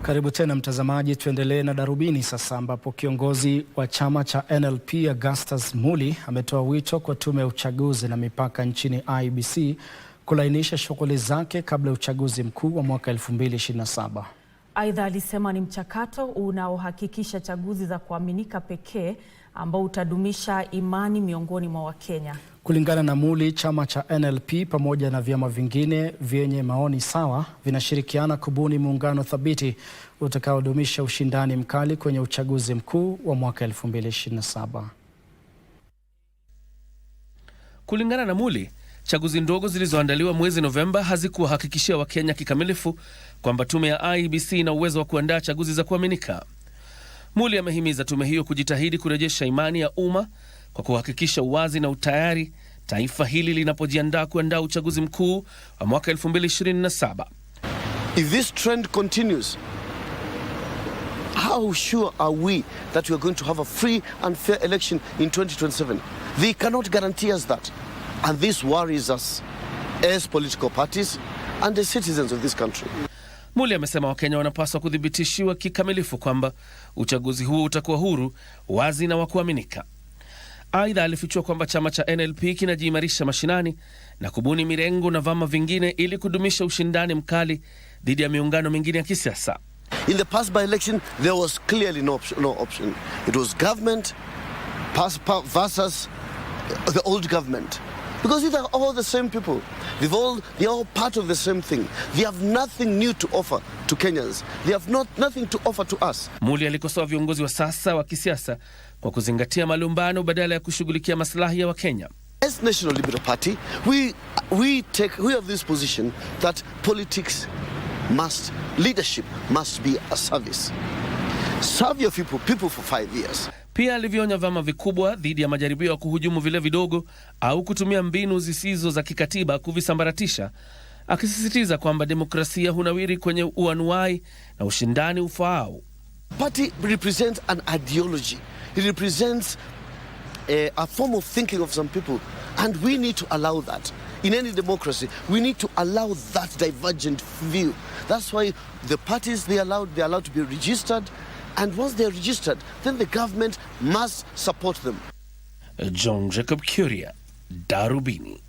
Karibu tena mtazamaji, tuendelee na Darubini sasa, ambapo kiongozi wa chama cha NLP Augustus Muli ametoa wito kwa tume ya uchaguzi na mipaka nchini IEBC kulainisha shughuli zake kabla ya uchaguzi mkuu wa mwaka 2027. Aidha, alisema ni mchakato unaohakikisha chaguzi za kuaminika pekee ambao utadumisha imani miongoni mwa Wakenya. Kulingana na Muli, chama cha NLP pamoja na vyama vingine vyenye maoni sawa vinashirikiana kubuni muungano thabiti utakaodumisha ushindani mkali kwenye uchaguzi mkuu wa mwaka 2027. Kulingana na Muli, chaguzi ndogo zilizoandaliwa mwezi Novemba hazikuwahakikishia Wakenya kikamilifu kwamba tume ya IEBC ina uwezo wa kuandaa chaguzi za kuaminika. Muli amehimiza tume hiyo kujitahidi kurejesha imani ya umma kwa kuhakikisha uwazi na utayari taifa hili linapojiandaa kuandaa uchaguzi mkuu wa mwaka 2027. If this trend continues, how sure are we that we are going to have a free and fair election in 2027? They cannot guarantee us that. And this worries us as political parties and the citizens of this country. Muli amesema Wakenya wanapaswa kudhibitishiwa kikamilifu kwamba uchaguzi huo utakuwa huru, wazi na wa kuaminika. Aidha, alifichua kwamba chama cha NLP kinajiimarisha mashinani na kubuni mirengo na vyama vingine ili kudumisha ushindani mkali dhidi ya miungano mingine ya kisiasa. In the past by-election, there was clearly no option. It was government versus the old government. Because these are all the same people. They're all part of the same thing. They have nothing new to offer to Kenyans. They have nothing to offer to us. Muli alikosoa viongozi wa sasa wa kisiasa kwa kuzingatia malumbano badala ya kushughulikia maslahi ya Wakenya. As National Liberal Party, we have this position that leadership must be a service. Serve your people for 5 years. Pia alivyonya vyama vikubwa dhidi ya majaribio ya kuhujumu vile vidogo au kutumia mbinu zisizo za kikatiba kuvisambaratisha, akisisitiza kwamba demokrasia hunawiri kwenye uanuai na ushindani ufaao. Party represents an ideology. It represents a form of thinking of some people, and we need to allow that. In any democracy, we need to allow that divergent view. That's why the parties, they're allowed to be registered. And once they're registered, then the government must support them. John Jacob Kuria, Darubini.